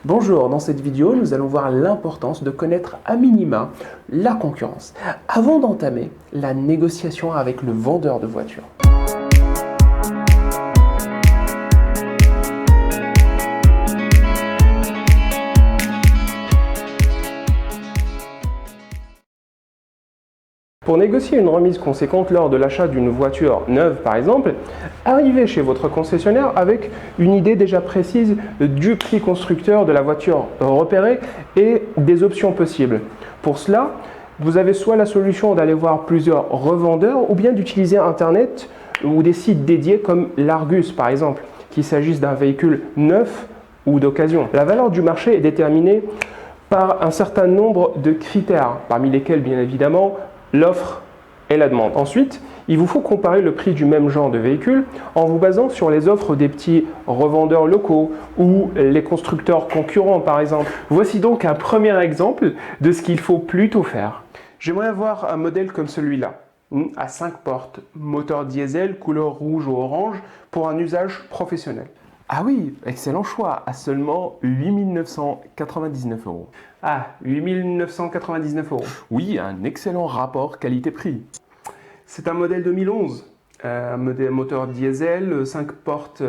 Bonjour, dans cette vidéo, nous allons voir l'importance de connaître à minima la concurrence avant d'entamer la négociation avec le vendeur de voitures. Pour négocier une remise conséquente lors de l'achat d'une voiture neuve par exemple, arrivez chez votre concessionnaire avec une idée déjà précise du prix constructeur de la voiture repérée et des options possibles. Pour cela, vous avez soit la solution d'aller voir plusieurs revendeurs ou bien d'utiliser Internet ou des sites dédiés comme l'Argus par exemple, qu'il s'agisse d'un véhicule neuf ou d'occasion. La valeur du marché est déterminée par un certain nombre de critères, parmi lesquels bien évidemment l'offre et la demande. Ensuite, il vous faut comparer le prix du même genre de véhicule en vous basant sur les offres des petits revendeurs locaux ou les constructeurs concurrents par exemple. Voici donc un premier exemple de ce qu'il faut plutôt faire. J'aimerais avoir un modèle comme celui-là, à 5 portes, moteur diesel, couleur rouge ou orange pour un usage professionnel. Ah oui, excellent choix, à seulement 8 999 €. Ah, 8 999 €. Oui, un excellent rapport qualité-prix. C'est un modèle 2011, un modèle moteur diesel, 5 portes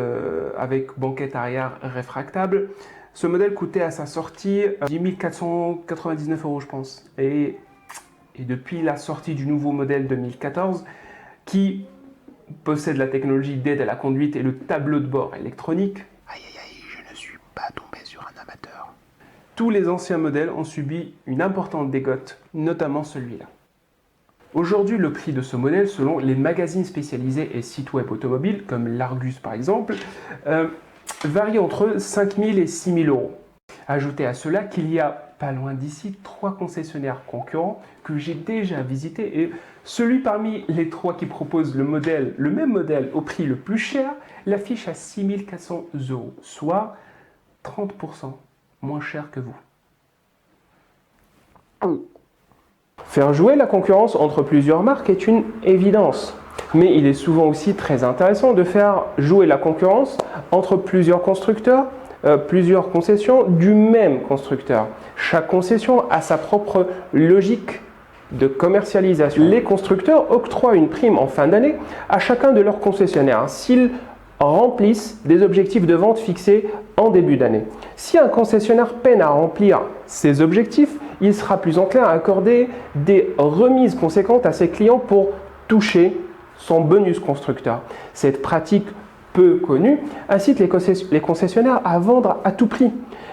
avec banquette arrière réfractable. Ce modèle coûtait à sa sortie 10 499 € je pense. Et depuis la sortie du nouveau modèle 2014, qui possède la technologie d'aide à la conduite et le tableau de bord électronique. Aïe aïe aïe, je ne suis pas tombé sur un amateur. Tous les anciens modèles ont subi une importante décote, notamment celui-là. Aujourd'hui, le prix de ce modèle, selon les magazines spécialisés et sites web automobiles, comme l'Argus par exemple, varie entre 5 000 et 6 000 €. Ajoutez à cela qu'il y a pas loin d'ici 3 concessionnaires concurrents que j'ai déjà visités et celui parmi les 3 qui propose le même modèle au prix le plus cher l'affiche à 6 400 €, soit 30% moins cher que vous. Faire jouer la concurrence entre plusieurs marques est une évidence, mais il est souvent aussi très intéressant de faire jouer la concurrence entre plusieurs constructeurs, plusieurs concessions du même constructeur. Chaque concession a sa propre logique de commercialisation. Les constructeurs octroient une prime en fin d'année à chacun de leurs concessionnaires s'ils remplissent des objectifs de vente fixés en début d'année. Si un concessionnaire peine à remplir ses objectifs, il sera plus enclin à accorder des remises conséquentes à ses clients pour toucher son bonus constructeur. Cette pratique peu connue incite les concessionnaires à vendre à tout prix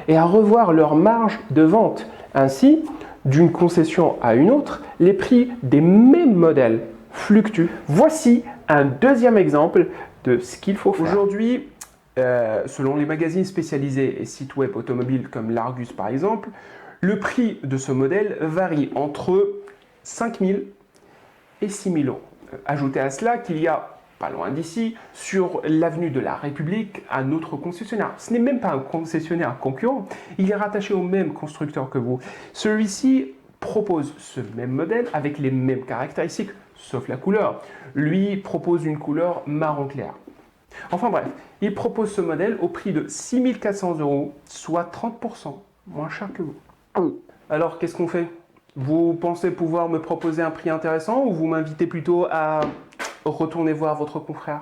et à revoir leur marge de vente. Ainsi, d'une concession à une autre, les prix des mêmes modèles fluctuent. Voici un deuxième exemple de ce qu'il faut faire. Aujourd'hui, selon les magazines spécialisés et sites web automobiles comme l'Argus par exemple, le prix de ce modèle varie entre 5 000 et 6 000 €. Ajoutez à cela qu'il y a pas loin d'ici, sur l'avenue de la République, un autre concessionnaire. Ce n'est même pas un concessionnaire concurrent, il est rattaché au même constructeur que vous. Celui-ci propose ce même modèle avec les mêmes caractéristiques, sauf la couleur. Lui propose une couleur marron clair. Enfin bref, il propose ce modèle au prix de 6 400 €, soit 30% moins cher que vous. Alors qu'est-ce qu'on fait? Vous pensez pouvoir me proposer un prix intéressant ou vous m'invitez plutôt à retournez voir votre confrère?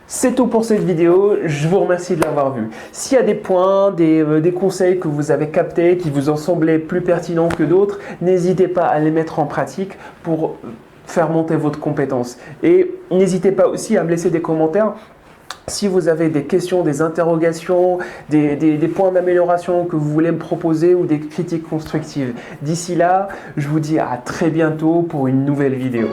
C'est tout pour cette vidéo, je vous remercie de l'avoir vue. S'il y a des points, des conseils que vous avez captés, qui vous ont semblé plus pertinents que d'autres, n'hésitez pas à les mettre en pratique pour faire monter votre compétence. Et n'hésitez pas aussi à me laisser des commentaires si vous avez des questions, des interrogations, des points d'amélioration que vous voulez me proposer ou des critiques constructives. D'ici là, je vous dis à très bientôt pour une nouvelle vidéo.